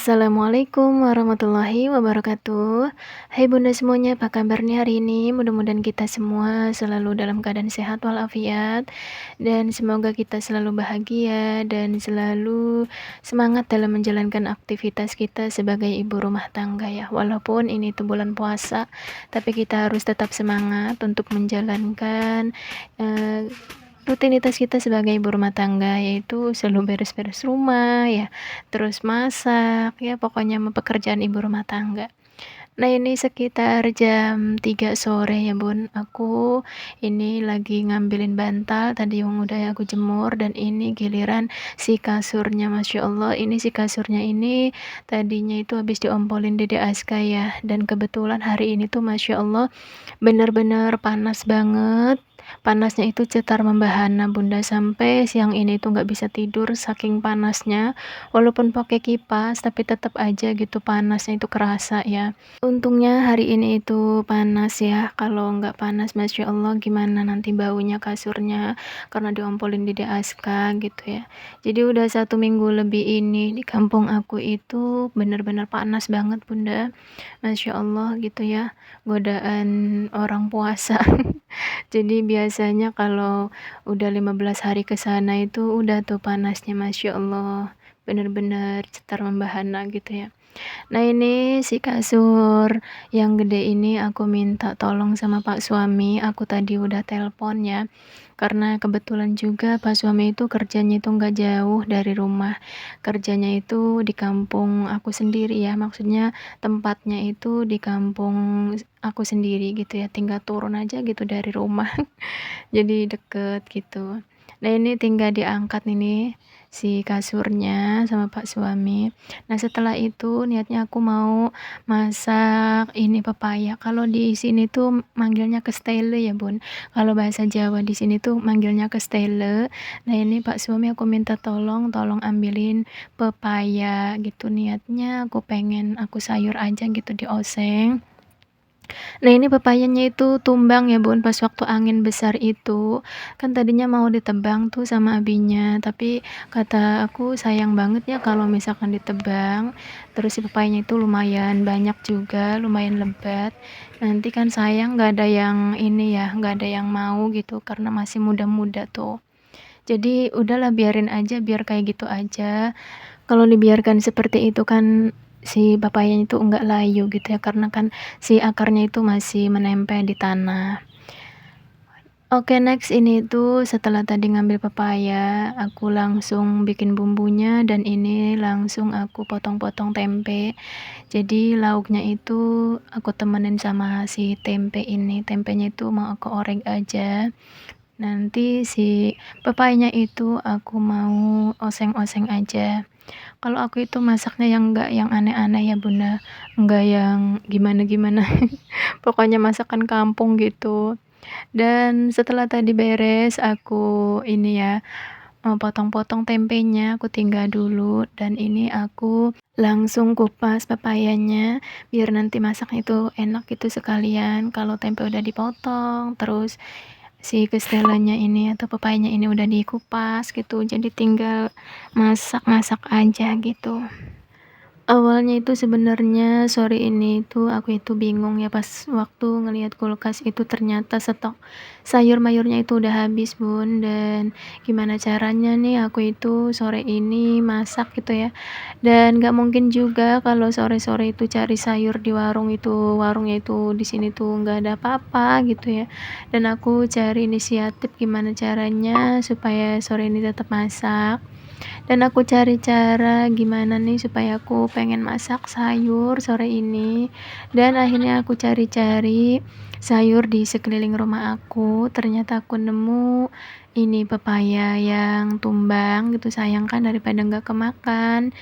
Assalamualaikum warahmatullahi wabarakatuh. Hai Bunda semuanya, apa kabar nih hari ini? Mudah-mudahan kita semua selalu dalam keadaan sehat walafiat dan semoga kita selalu bahagia dan selalu semangat dalam menjalankan aktivitas kita sebagai ibu rumah tangga ya. Walaupun ini tuh bulan puasa, tapi kita harus tetap semangat untuk menjalankan eh, rutinitas kita sebagai ibu rumah tangga, yaitu selalu beres-beres rumah ya, terus masak ya, pokoknya pekerjaan ibu rumah tangga. Nah ini sekitar jam 3 sore ya Bun, aku ini lagi ngambilin bantal tadi yang udah aku jemur, dan ini giliran si kasurnya. Masya Allah, ini si kasurnya ini tadinya itu habis diompolin Dede Aska ya, dan kebetulan hari ini tuh Masya Allah bener-bener panas banget. Panasnya itu cetar membahana Bunda, sampai siang ini tuh nggak bisa tidur saking panasnya. Walaupun pakai kipas tapi tetap aja gitu panasnya itu kerasa ya. Untungnya hari ini itu panas ya. Kalau nggak panas Masya Allah gimana nanti baunya kasurnya, karena diompolin di Aska gitu ya. Jadi udah 1 minggu lebih ini di kampung aku itu bener-bener panas banget Bunda. Masya Allah gitu ya, godaan orang puasa. Jadi biasanya kalau udah 15 hari ke sana itu udah tuh panasnya Masya Allah, bener-bener cetar membahana gitu ya. Nah ini si kasur yang gede ini aku minta tolong sama Pak suami, aku tadi udah telepon ya. Karena kebetulan juga Pak suami itu kerjanya itu nggak jauh dari rumah. Kerjanya itu di kampung aku sendiri ya, maksudnya tempatnya itu di kampung aku sendiri gitu ya, tinggal turun aja gitu dari rumah. Jadi deket gitu. Nah ini tinggal diangkat ini si kasurnya sama Pak suami. Nah setelah itu niatnya aku mau masak ini pepaya. Kalau di sini tuh manggilnya kestele ya Bun. Kalau bahasa Jawa di sini tuh manggilnya kestele. Nah ini Pak suami aku minta tolong ambilin pepaya gitu. Niatnya aku pengen aku sayur aja gitu di oseng. Nah ini pepayanya itu tumbang ya Bun, pas waktu angin besar itu. Kan tadinya mau ditebang tuh sama abinya, tapi kata aku sayang banget ya kalau misalkan ditebang. Terus si pepayanya itu lumayan banyak juga, lumayan lebat. Nanti kan sayang nggak ada yang ini ya, nggak ada yang mau gitu karena masih muda-muda tuh. Jadi udahlah biarin aja, biar kayak gitu aja. Kalau dibiarkan seperti itu kan si papayanya itu enggak layu gitu ya, karena kan si akarnya itu masih menempel di tanah. Oke, next ini tuh setelah tadi ngambil pepaya, aku langsung bikin bumbunya, dan ini langsung aku potong-potong tempe. Jadi lauknya itu aku temenin sama si tempe ini. Tempenya itu mau aku orek aja. Nanti si pepayanya itu aku mau oseng-oseng aja. Kalau aku itu masaknya yang enggak yang aneh-aneh ya Bunda, enggak yang gimana-gimana. Pokoknya masakan kampung gitu. Dan setelah tadi beres aku ini ya, potong-potong tempenya, aku tinggal dulu, dan ini aku langsung kupas pepayanya biar nanti masaknya itu enak gitu sekalian. Kalau tempe udah dipotong, terus si kestelanya ini atau pepayanya ini udah dikupas gitu, jadi tinggal masak-masak aja gitu. Awalnya itu sebenarnya sore ini tuh aku itu bingung ya, pas waktu ngelihat kulkas itu ternyata stok sayur mayurnya itu udah habis Bun, dan gimana caranya nih aku itu sore ini masak gitu ya. Dan nggak mungkin juga kalau sore-sore itu cari sayur di warung itu, warungnya itu di sini tuh nggak ada apa-apa gitu ya. Dan aku cari inisiatif gimana caranya supaya sore ini tetap masak. Dan aku cari cara gimana nih supaya aku pengen masak sayur sore ini, dan akhirnya aku cari-cari sayur di sekeliling rumah aku. Ternyata aku nemu ini pepaya yang tumbang gitu, sayang kan daripada nggak kemakan.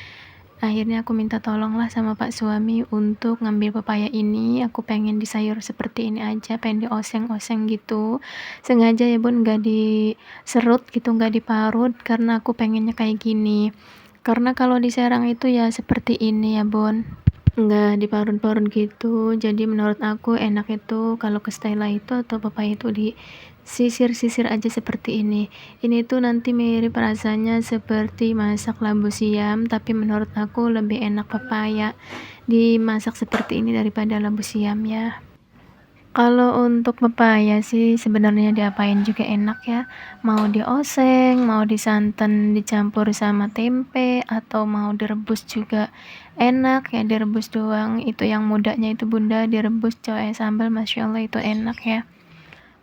Akhirnya aku minta tolong lah sama Pak suami untuk ngambil pepaya ini. Aku pengen di sayur seperti ini aja, pengen di oseng-oseng gitu. Sengaja ya Bun, nggak diserut gitu, nggak diparut, karena aku pengennya kayak gini. Karena kalau di Serang itu ya seperti ini ya Bun. enggak diparut-parut gitu. Jadi menurut aku enak itu kalau kastela itu atau pepaya itu disisir-sisir aja seperti ini. Ini tuh nanti mirip rasanya seperti masak labu siam, tapi menurut aku lebih enak pepaya dimasak seperti ini daripada labu siam ya. Kalau untuk pepaya sih sebenarnya diapain juga enak ya. Mau dioseng, mau disantan dicampur sama tempe, atau mau direbus juga enak ya, direbus doang. Itu yang mudanya itu bunda direbus coy sambal, masya Allah itu enak ya.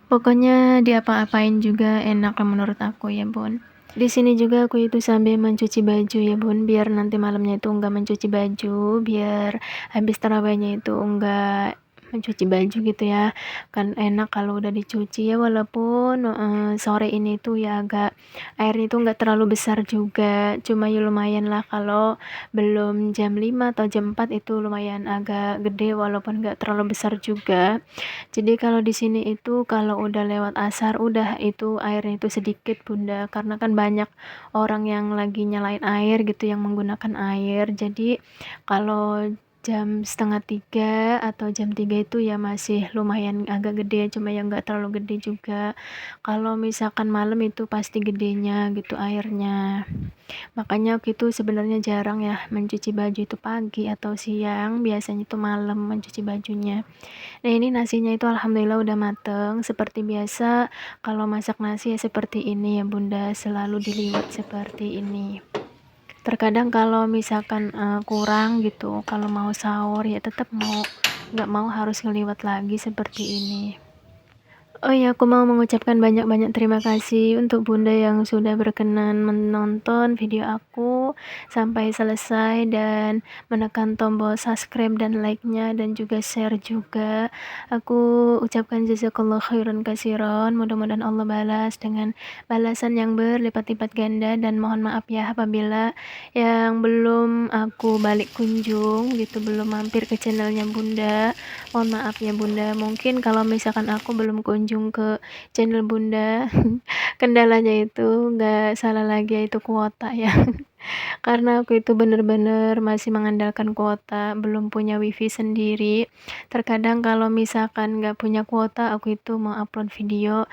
Pokoknya diapa-apain juga enak menurut aku ya bun. Di sini juga aku itu sambil mencuci baju ya bun, biar nanti malamnya itu enggak mencuci baju, biar habis tarawihnya itu enggak mencuci baju gitu ya. Kan enak kalau udah dicuci ya, walaupun sore ini tuh ya agak airnya itu enggak terlalu besar juga, cuma ya lumayan lah kalau belum jam 5 atau jam 4 itu lumayan agak gede walaupun enggak terlalu besar juga. Jadi kalau di sini itu kalau udah lewat asar udah itu airnya itu sedikit bunda, karena kan banyak orang yang lagi nyalain air gitu yang menggunakan air. Jadi kalau jam setengah 3 atau jam 3 itu ya masih lumayan agak gede, cuma yang enggak terlalu gede juga. Kalau misalkan malam itu pasti gedenya gitu airnya. Makanya aku itu sebenarnya jarang ya mencuci baju itu pagi atau siang, biasanya itu malam mencuci bajunya. Nah ini nasinya itu alhamdulillah udah mateng. Seperti biasa kalau masak nasi ya seperti ini ya bunda, selalu diliwet seperti ini. Terkadang kalau misalkan kurang gitu, kalau mau sahur ya tetap nggak mau harus ngeliwet lagi seperti ini. Oh ya, aku mau mengucapkan banyak-banyak terima kasih untuk Bunda yang sudah berkenan menonton video aku sampai selesai dan menekan tombol subscribe dan like-nya dan juga share juga. Aku ucapkan jazakallah khairan kasiron. Mudah-mudahan Allah balas dengan balasan yang berlipat-lipat ganda, dan mohon maaf ya apabila yang belum aku balik kunjung gitu, belum mampir ke channelnya Bunda. Mohon maaf ya Bunda, mungkin kalau misalkan aku belum kunjung ke channel Bunda, kendalanya itu nggak salah lagi yaitu kuota ya. Karena aku itu bener-bener masih mengandalkan kuota, belum punya wifi sendiri. Terkadang kalau misalkan nggak punya kuota, aku itu mau upload video,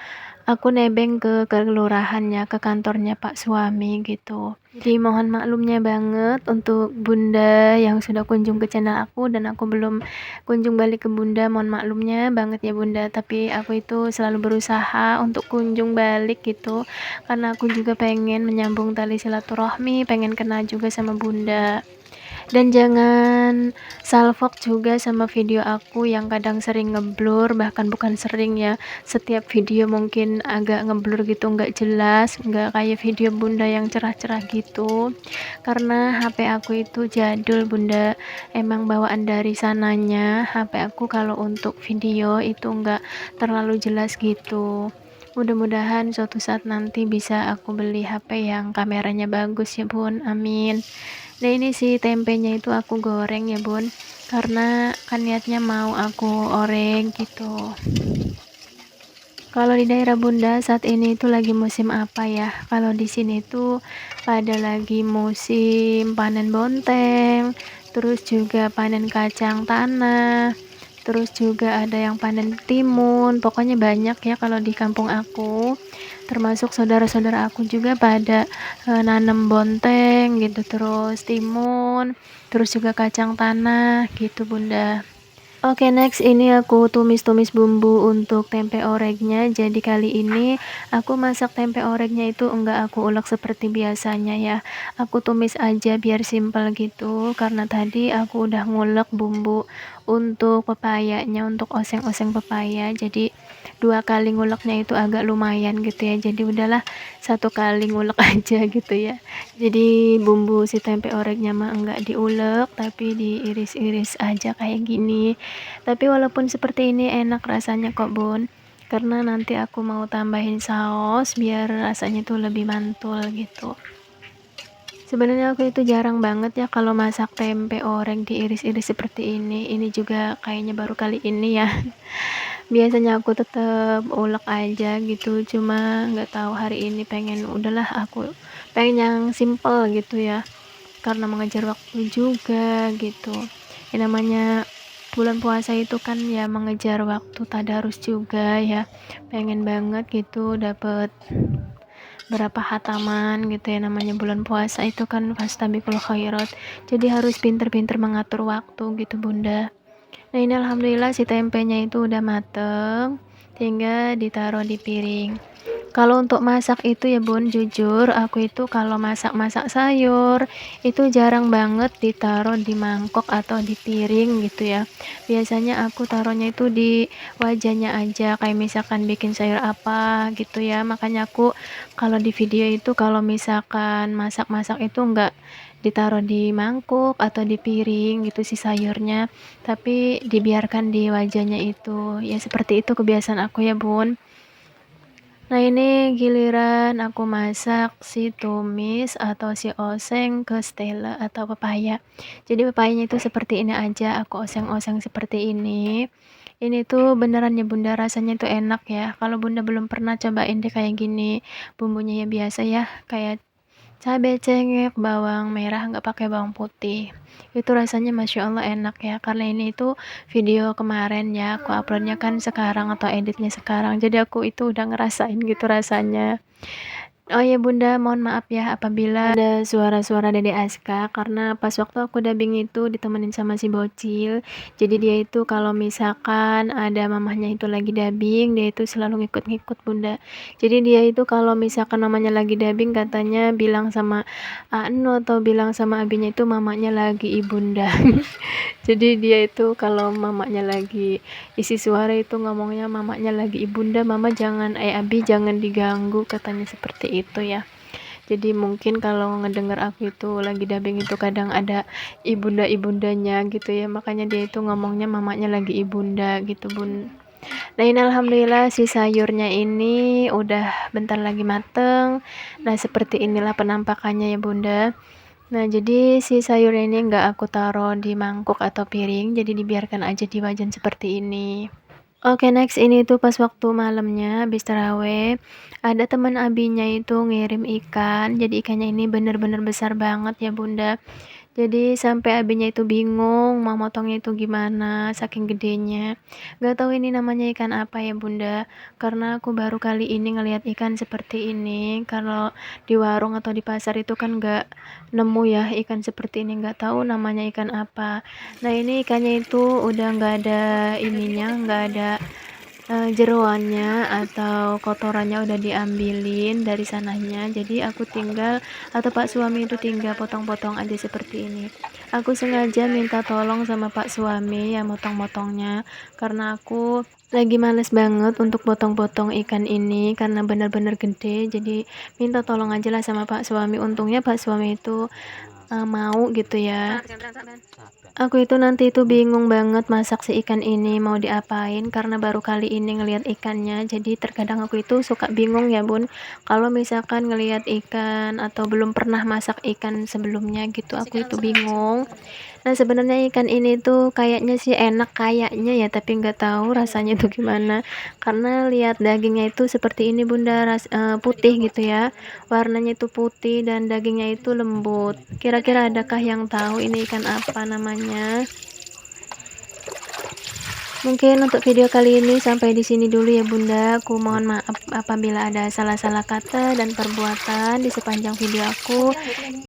aku nebeng ke kelurahannya, ke kantornya Pak suami gitu. Jadi mohon maklumnya banget untuk Bunda yang sudah kunjung ke channel aku dan aku belum kunjung balik ke Bunda, mohon maklumnya banget ya Bunda. Tapi aku itu selalu berusaha untuk kunjung balik gitu, karena aku juga pengen menyambung tali silaturahmi, pengen kenal juga sama Bunda. Dan jangan salfok juga sama video aku yang kadang sering ngeblur, bahkan bukan sering ya, setiap video mungkin agak ngeblur gitu, nggak jelas, nggak kayak video Bunda yang cerah-cerah gitu. Karena HP aku itu jadul Bunda, emang bawaan dari sananya. HP aku kalau untuk video itu nggak terlalu jelas gitu. Mudah-mudahan suatu saat nanti bisa aku beli HP yang kameranya bagus ya bun, amin. Nah ini sih tempenya itu aku goreng ya bun, karena kan niatnya mau aku oreng gitu. Kalau di daerah Bunda saat ini itu lagi musim apa ya? Kalau di sini tuh pada lagi musim panen bonteng, terus juga panen kacang tanah, terus juga ada yang panen timun. Pokoknya banyak ya kalau di kampung aku. Termasuk saudara-saudara aku juga pada nanam bonteng gitu, terus timun, terus juga kacang tanah gitu Bunda. Oke, next ini aku tumis-tumis bumbu untuk tempe oreknya. Jadi kali ini aku masak tempe oreknya itu enggak aku ulek seperti biasanya ya. Aku tumis aja biar simpel gitu, karena tadi aku udah ngulek bumbu untuk pepayanya, untuk oseng-oseng pepaya. Jadi 2 kali nguleknya itu agak lumayan gitu ya. Jadi udahlah 1 kali ngulek aja gitu ya. Jadi bumbu si tempe oreknya mah enggak diulek, tapi diiris-iris aja kayak gini. Tapi walaupun seperti ini enak rasanya kok bun, karena nanti aku mau tambahin saus biar rasanya tuh lebih mantul gitu. Sebenarnya aku itu jarang banget ya kalau masak tempe orek diiris-iris seperti ini. Ini juga kayaknya baru kali ini ya. Biasanya aku tetap ulek aja gitu, cuma nggak tahu hari ini pengen udahlah aku pengen yang simple gitu ya, karena mengejar waktu juga gitu. yang namanya bulan puasa itu kan ya mengejar waktu tadarus juga ya, pengen banget gitu dapet berapa hataman gitu ya, namanya bulan puasa itu kan fastabiqul khairat, jadi harus pinter-pinter mengatur waktu gitu bunda. Nah ini alhamdulillah si tempenya itu udah mateng, tinggal ditaruh di piring. Kalau untuk masak itu ya bun, jujur aku itu kalau masak-masak sayur itu jarang banget ditaruh di mangkok atau di piring gitu ya. Biasanya aku taruhnya itu di wajahnya aja, kayak misalkan bikin sayur apa gitu ya. Makanya aku kalau di video itu kalau misalkan masak-masak itu enggak ditaruh di mangkuk atau di piring gitu sih sayurnya, tapi dibiarkan di wajahnya itu. Ya seperti itu kebiasaan aku ya bun. Nah ini giliran aku masak si tumis atau si oseng ke stella atau pepaya. Jadi pepayanya itu seperti ini aja, aku oseng-oseng seperti ini. Ini tuh beneran ya bunda, rasanya tuh enak ya. Kalau bunda belum pernah cobain deh kayak gini, bumbunya ya biasa ya, kayak cabai cengkeh, bawang merah, nggak pakai bawang putih. Itu rasanya masya Allah enak ya. Karena ini itu video kemarin ya, aku uploadnya kan sekarang atau editnya sekarang. Jadi aku itu udah ngerasain gitu rasanya. Oh ya bunda, mohon maaf ya apabila ada suara-suara Dede Aska, karena pas waktu aku dubbing itu ditemenin sama si bocil. Jadi dia itu kalau misalkan ada mamahnya itu lagi dubbing, dia itu selalu ngikut-ngikut bunda. Jadi dia itu kalau misalkan mamanya lagi dubbing katanya bilang sama Anu atau bilang sama abinya itu mamanya lagi ibunda. Jadi dia itu kalau mamanya lagi isi suara itu ngomongnya mamanya lagi ibunda, mama jangan abi jangan diganggu, katanya seperti itu ya. Jadi mungkin kalau ngedenger aku itu lagi dubbing itu kadang ada ibunda-ibundanya gitu ya, makanya dia itu ngomongnya mamanya lagi ibunda gitu bun. Nah ini alhamdulillah si sayurnya ini udah bentar lagi mateng. Nah seperti inilah penampakannya ya bunda. Nah jadi si sayurnya ini enggak aku taruh di mangkuk atau piring, jadi dibiarkan aja di wajan seperti ini. Oke next, ini tuh pas waktu malamnya habis taraweh, ada teman abinya itu ngirim ikan, jadi ikannya ini bener-bener besar banget ya bunda. Jadi sampai abinya itu bingung mau motongnya itu gimana, saking gedenya. Gak tahu ini namanya ikan apa ya bunda, karena aku baru kali ini ngelihat ikan seperti ini. Kalau di warung atau di pasar itu kan gak nemu ya ikan seperti ini, gak tahu namanya ikan apa. Nah ini ikannya itu udah gak ada ininya, gak ada jeroannya atau kotorannya udah diambilin dari sananya, jadi aku tinggal atau pak suami itu tinggal potong-potong aja seperti ini. Aku sengaja minta tolong sama pak suami yang motong-motongnya, karena aku lagi males banget untuk potong-potong ikan ini karena benar-benar gede, jadi minta tolong aja lah sama pak suami. Untungnya pak suami itu mau gitu ya. Aku itu nanti itu bingung banget masak si ikan ini mau diapain, karena baru kali ini ngelihat ikannya, jadi terkadang aku itu suka bingung ya bun kalau misalkan ngelihat ikan atau belum pernah masak ikan sebelumnya gitu, aku itu bingung. Nah sebenarnya ikan ini tuh kayaknya sih enak kayaknya ya, tapi nggak tahu rasanya tuh gimana, karena lihat dagingnya itu seperti ini bunda, putih gitu ya, warnanya itu putih dan dagingnya itu lembut. Kira-kira adakah yang tahu ini ikan apa namanya? Mungkin untuk video kali ini sampai di sini dulu ya bunda. Aku mohon maaf apabila ada salah-salah kata dan perbuatan di sepanjang video aku.